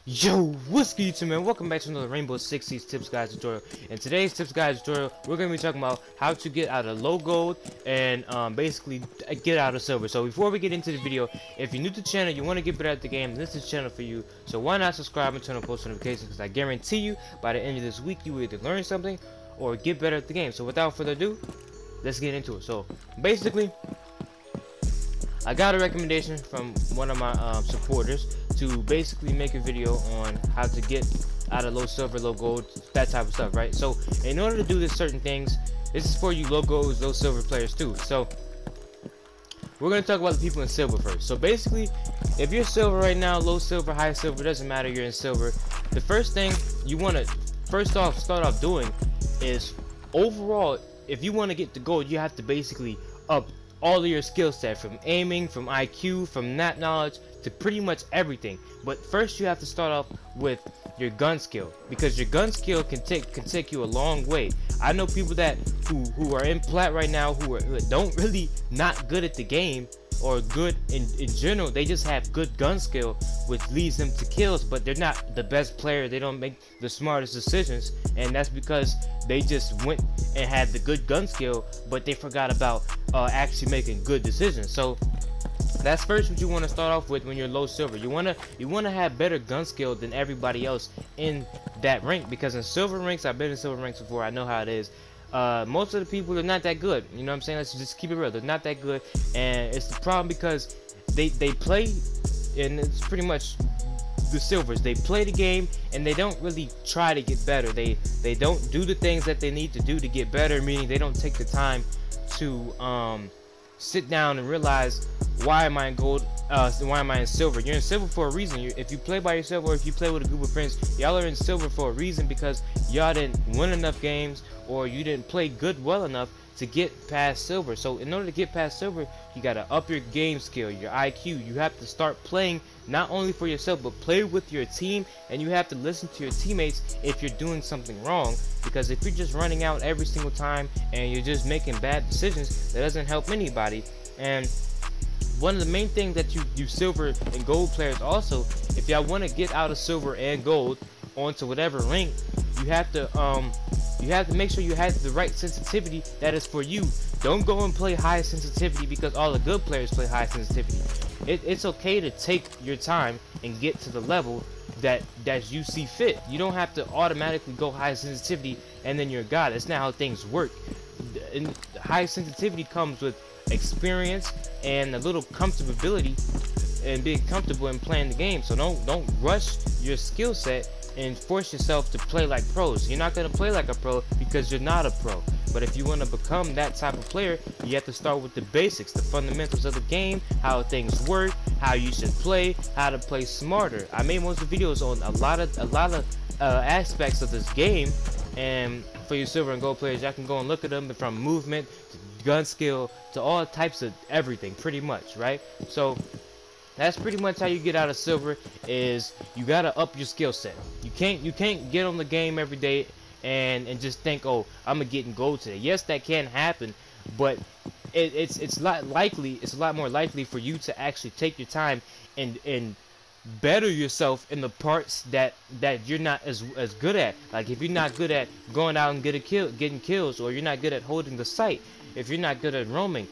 Yo, what's good YouTube, man? Welcome back to another Rainbow Six Siege Tips Guys tutorial. In today's Tips Guys tutorial, we're going to be talking about how to get out of low gold and basically get out of silver. So before we get into the video, if you're new to the channel, you want to get better at the game, this is the channel for you. So why not subscribe and turn on post notifications, because I guarantee you by the end of this week you will either learn something or get better at the game. So without further ado, let's get into it. So basically, I got a recommendation from one of my supporters to basically make a video on how to get out of low silver, low gold, that type of stuff, right? So in order to do this certain things, this is for you low gold, low silver players too. So we're going to talk about the people in silver first. So basically, if you're silver right now, low silver, high silver, doesn't matter, you're in silver, the first thing you want to start off doing is, overall, if you want to get to gold, you have to basically up all of your skill set, from aiming, from IQ, from map knowledge, to pretty much everything. But first you have to start off with your gun skill, because your gun skill can take you a long way. I know people that who are in plat right now who don't really not good at the game, or good in general. They just have good gun skill, which leads them to kills, but they're not the best player. They don't make the smartest decisions, and that's because they just went and had the good gun skill, but they forgot about actually making good decisions. So that's first what you want to start off with when you're low silver. You wanna have better gun skill than everybody else in that rank, because in silver ranks, I've been in silver ranks before, I know how it is. Most of the people are not that good, you know what I'm saying? Let's just keep it real, they're not that good, and it's the problem because they play, and it's pretty much the silvers, they play the game and they don't really try to get better. They don't do the things that they need to do to get better, meaning they don't take the time to sit down and realize, why am I in gold, why am I in silver? You're in silver for a reason. If you play by yourself, or if you play with a group of friends, y'all are in silver for a reason, because y'all didn't win enough games, or you didn't play well enough to get past silver. So in order to get past silver, you gotta up your game skill, your IQ. You have to start playing not only for yourself, but play with your team, and you have to listen to your teammates if you're doing something wrong, because if you're just running out every single time and you're just making bad decisions, that doesn't help anybody. And one of the main things that you silver and gold players also, if y'all want to get out of silver and gold onto whatever rank, you have to make sure you have the right sensitivity that is for you. Don't go and play high sensitivity because all the good players play high sensitivity. It's okay to take your time and get to the level that you see fit. You don't have to automatically go high sensitivity and then you're a god. That's not how things work. And high sensitivity comes with experience and a little comfortability and being comfortable in playing the game. So don't rush your skill set and force yourself to play like pros. You're not going to play like a pro because you're not a pro. But if you want to become that type of player, you have to start with the basics, the fundamentals of the game, how things work, how you should play, how to play smarter. I made most of the videos on a lot of aspects of this game, and for you silver and gold players, y'all can go and look at them, from movement to gun skill to all types of everything, pretty much, right? So that's pretty much how you get out of silver, is you gotta up your skill set. You can't get on the game every day and just think, oh, I'm gonna get in gold today. Yes, that can happen, but it's a lot more likely for you to actually take your time and better yourself in the parts that you're not as good at. Like if you're not good at going out and getting kills, or you're not good at holding the site, if you're not good at roaming,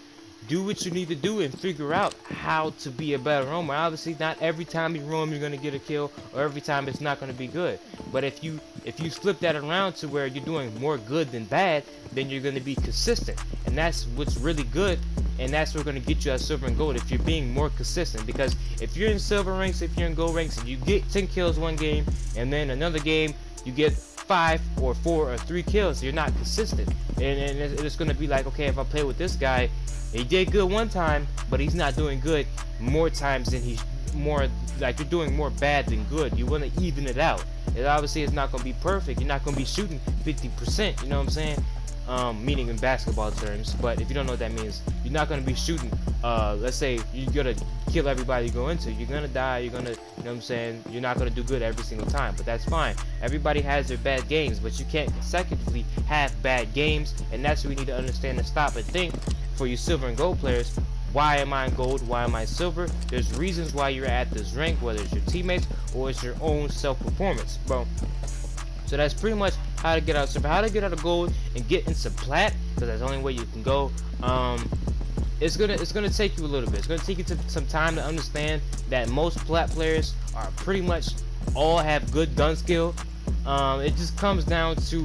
do what you need to do and figure out how to be a better roamer. Obviously, not every time you roam you're going to get a kill, or every time it's not going to be good. But if you flip that around to where you're doing more good than bad, then you're going to be consistent. And that's what's really good, and that's what's going to get you out of silver and gold, if you're being more consistent. Because if you're in silver ranks, if you're in gold ranks, and you get 10 kills one game, and then another game you get 5 or 4 or 3 kills, you're not consistent. And it's going to be like, okay, if I play with this guy, he did good one time, but he's not doing good more times than he's more, like you're doing more bad than good. You want to even it out. And obviously it's not going to be perfect. You're not going to be shooting 50%, you know what I'm saying? Meaning in basketball terms. But if you don't know what that means, you're not going to be shooting, let's say you're going to kill everybody you go into. You're going to die, you're going to, you know what I'm saying? You're not going to do good every single time, but that's fine. Everybody has their bad games, but you can't consecutively have bad games, and that's what we need to understand and stop and think. For you silver and gold players, why am I in gold, why am I silver. There's reasons why you're at this rank, whether it's your teammates or it's your own self-performance, bro. So that's pretty much how to get out of silver, how to get out of gold and get into plat, because that's the only way you can go. It's gonna take you a little bit. It's gonna take you some time to understand that most plat players are pretty much all have good gun skill. It just comes down to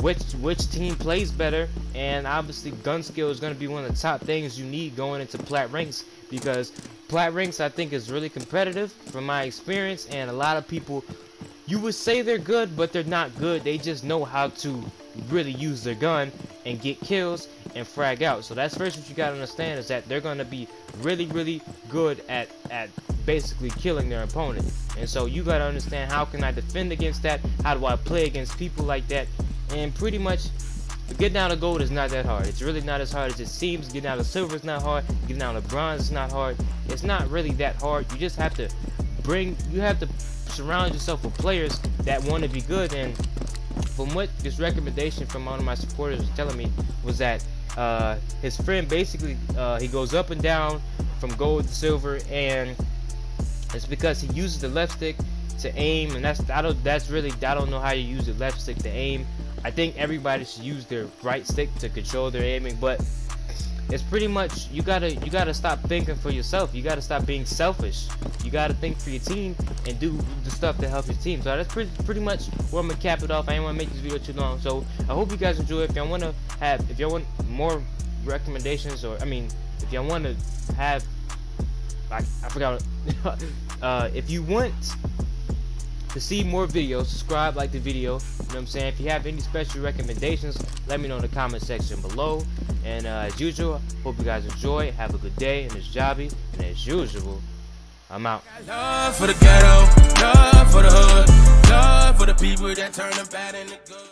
which team plays better, and obviously gun skill is going to be one of the top things you need going into plat ranks, because plat ranks I think is really competitive from my experience, and a lot of people, you would say they're good, but they're not good. They just know how to really use their gun and get kills and frag out. So that's first what you gotta understand, is that they're gonna be really good at basically killing their opponent. And so you gotta understand, how can I defend against that? How do I play against people like that? And pretty much getting out of gold is not that hard. It's really not as hard as it seems. Getting out of silver is not hard. Getting out of bronze is not hard. It's not really that hard. You just have to surround yourself with players that want to be good. And from what this recommendation from one of my supporters was telling me, was that his friend basically he goes up and down from gold to silver, and it's because he uses the left stick to aim, and I don't know how you use the left stick to aim. I think everybody should use their right stick to control their aiming, but it's pretty much, you gotta stop thinking for yourself. You gotta stop being selfish. You gotta think for your team and do the stuff to help your team. So that's pretty much where I'm gonna cap it off. I didn't want to make this video too long, so I hope you guys enjoy it. If y'all want more recommendations, or if y'all want to have, I forgot if you want to see more videos, subscribe, like the video, you know what I'm saying. If you have any special recommendations, let me know in the comment section below. And as usual, hope you guys enjoy, have a good day, and it's Jobby, and as usual, I'm out. Love for the ghetto, love for the hood, love for the people that turn the bad into good.